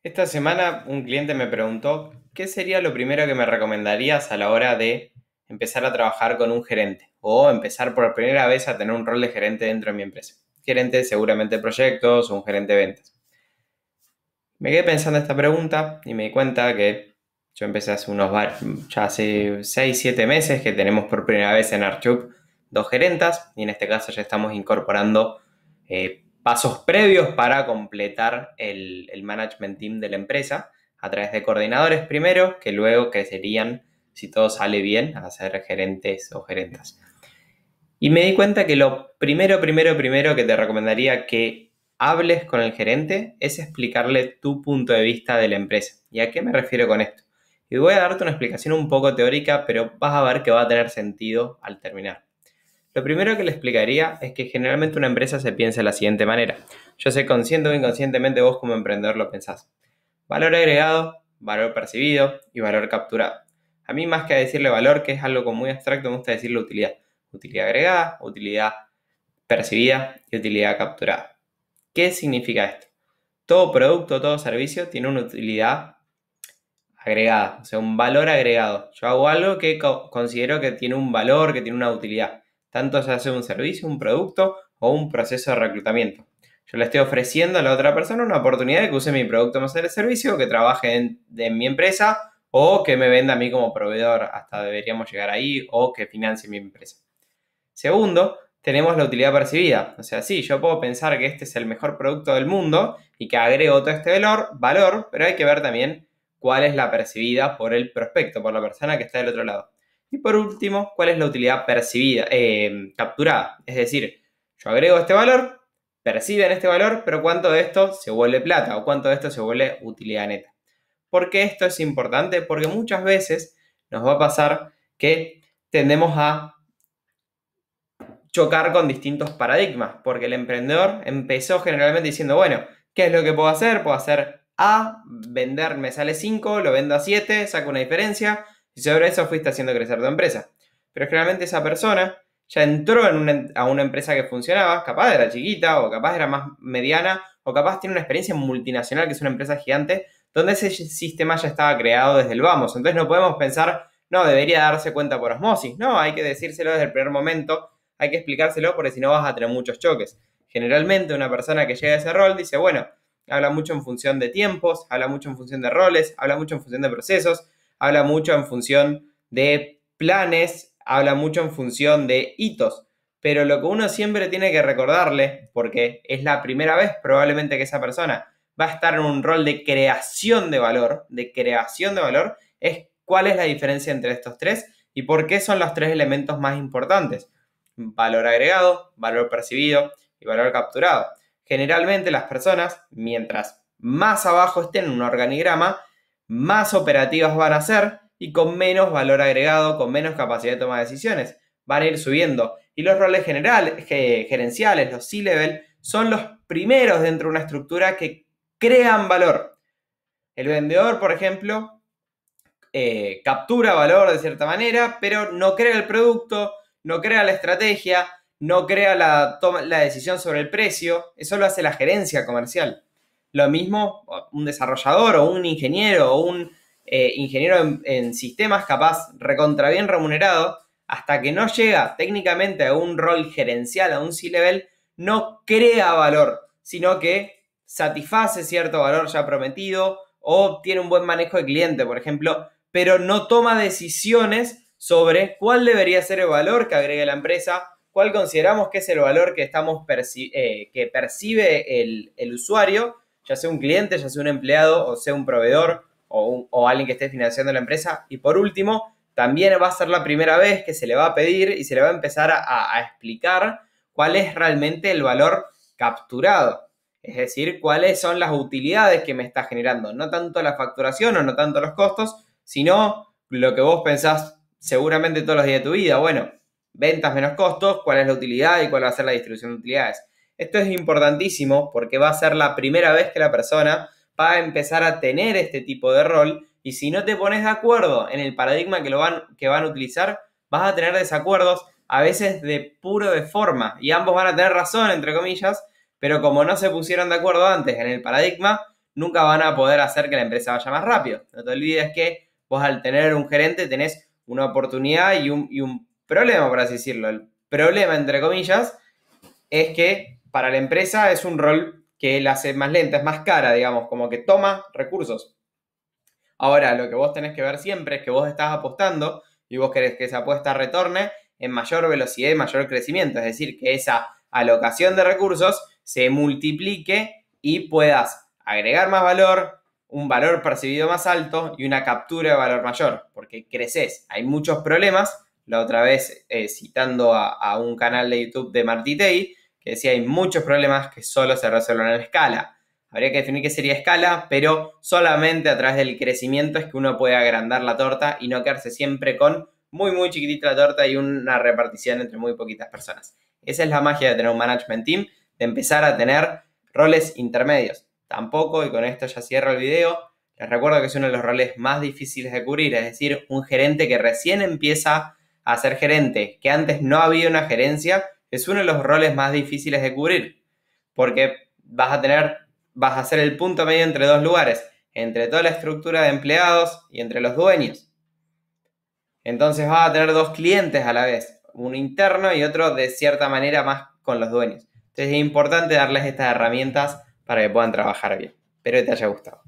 Esta semana un cliente me preguntó qué sería lo primero que me recomendarías a la hora de empezar a trabajar con un gerente o empezar por primera vez a tener un rol de gerente dentro de mi empresa. Gerente seguramente de proyectos o un gerente de ventas. Me quedé pensando esta pregunta y me di cuenta que yo empecé ya hace 6 7 meses que tenemos por primera vez en Archup dos gerentas y en este caso ya estamos incorporando pasos previos para completar el management team de la empresa a través de coordinadores primero, que luego que serían, si todo sale bien, a ser gerentes o gerentas. Y me di cuenta que lo primero que te recomendaría que hables con el gerente es explicarle tu punto de vista de la empresa. ¿Y a qué me refiero con esto? Y voy a darte una explicación un poco teórica, pero vas a ver que va a tener sentido al terminar. Lo primero que le explicaría es que generalmente una empresa se piensa de la siguiente manera. Yo sé consciente o inconscientemente vos como emprendedor lo pensás. Valor agregado, valor percibido y valor capturado. A mí más que decirle valor, que es algo muy abstracto, me gusta decirle utilidad. Utilidad agregada, utilidad percibida y utilidad capturada. ¿Qué significa esto? Todo producto, todo servicio tiene una utilidad agregada, o sea, un valor agregado. Yo hago algo que considero que tiene un valor, que tiene una utilidad, tanto se hace un servicio, un producto o un proceso de reclutamiento. Yo le estoy ofreciendo a la otra persona una oportunidad de que use mi producto más el servicio, que trabaje en mi empresa o que me venda a mí como proveedor, hasta deberíamos llegar ahí, o que financie mi empresa. Segundo, tenemos la utilidad percibida. O sea, sí, yo puedo pensar que este es el mejor producto del mundo y que agrego todo este valor, pero hay que ver también cuál es la percibida por el prospecto, por la persona que está del otro lado. Y por último, cuál es la utilidad percibida, capturada. Es decir, yo agrego este valor, perciben este valor, pero cuánto de esto se vuelve plata o cuánto de esto se vuelve utilidad neta. ¿Por qué esto es importante? Porque muchas veces nos va a pasar que tendemos a chocar con distintos paradigmas, porque el emprendedor empezó generalmente diciendo, bueno, ¿qué es lo que puedo hacer? Puedo hacer A, vender me sale 5, lo vendo a 7, saco una diferencia, y sobre eso fuiste haciendo crecer tu empresa. Pero generalmente esa persona ya entró a una empresa que funcionaba, capaz era chiquita, o capaz era más mediana, o capaz tiene una experiencia multinacional, que es una empresa gigante, donde ese sistema ya estaba creado desde el vamos. Entonces no podemos pensar, no, debería darse cuenta por osmosis. No, hay que decírselo desde el primer momento, hay que explicárselo porque si no vas a tener muchos choques. Generalmente una persona que llega a ese rol dice, bueno, habla mucho en función de tiempos, habla mucho en función de roles, habla mucho en función de procesos, habla mucho en función de planes, habla mucho en función de hitos. Pero lo que uno siempre tiene que recordarle, porque es la primera vez probablemente que esa persona va a estar en un rol de creación de valor, es cuál es la diferencia entre estos tres y por qué son los tres elementos más importantes: valor agregado, valor percibido y valor capturado. Generalmente las personas, mientras más abajo estén en un organigrama, más operativas van a ser y con menos valor agregado, con menos capacidad de toma de decisiones. Van a ir subiendo. Y los roles gerenciales, los C-level, son los primeros dentro de una estructura que crean valor. El vendedor, por ejemplo, captura valor de cierta manera, pero no crea el producto, no crea la estrategia, no crea la decisión sobre el precio. Eso lo hace la gerencia comercial. Lo mismo un desarrollador o un ingeniero o un ingeniero en sistemas, capaz recontra bien remunerado, hasta que no llega técnicamente a un rol gerencial, a un C-level, no crea valor, sino que satisface cierto valor ya prometido o tiene un buen manejo de cliente, por ejemplo, pero no toma decisiones sobre cuál debería ser el valor que agregue la empresa, cuál consideramos que es el valor que que percibe el usuario, ya sea un cliente, ya sea un empleado, o sea un proveedor, o alguien que esté financiando la empresa. Y por último, también va a ser la primera vez que se le va a pedir y se le va a empezar a explicar cuál es realmente el valor capturado. Es decir, cuáles son las utilidades que me está generando. No tanto la facturación o no tanto los costos, sino lo que vos pensás seguramente todos los días de tu vida. Bueno, ventas menos costos, cuál es la utilidad y cuál va a ser la distribución de utilidades. Esto es importantísimo porque va a ser la primera vez que la persona va a empezar a tener este tipo de rol, y si no te pones de acuerdo en el paradigma que van a utilizar, vas a tener desacuerdos, a veces de forma, y ambos van a tener razón, entre comillas, pero como no se pusieron de acuerdo antes en el paradigma, nunca van a poder hacer que la empresa vaya más rápido. No te olvides que vos al tener un gerente tenés una oportunidad y un problema, por así decirlo. El problema, entre comillas, es que para la empresa es un rol que la hace más lenta, es más cara, digamos, como que toma recursos. Ahora, lo que vos tenés que ver siempre es que vos estás apostando y vos querés que esa apuesta retorne en mayor velocidad y mayor crecimiento. Es decir, que esa alocación de recursos se multiplique y puedas agregar más valor, un valor percibido más alto y una captura de valor mayor, porque creces. Hay muchos problemas. La otra vez, citando a un canal de YouTube de Marty Tay, que decía hay muchos problemas que solo se resuelven en escala. Habría que definir qué sería escala, pero solamente a través del crecimiento es que uno puede agrandar la torta y no quedarse siempre con muy, muy chiquitita la torta y una repartición entre muy poquitas personas. Esa es la magia de tener un management team, de empezar a tener roles intermedios. Tampoco, y con esto ya cierro el video, les recuerdo que es uno de los roles más difíciles de cubrir, es decir, un gerente que recién empieza a ser gerente, que antes no había una gerencia, es uno de los roles más difíciles de cubrir, porque vas a ser el punto medio entre dos lugares, entre toda la estructura de empleados y entre los dueños. Entonces vas a tener dos clientes a la vez, uno interno y otro de cierta manera más con los dueños. Entonces es importante darles estas herramientas para que puedan trabajar bien. Espero que te haya gustado.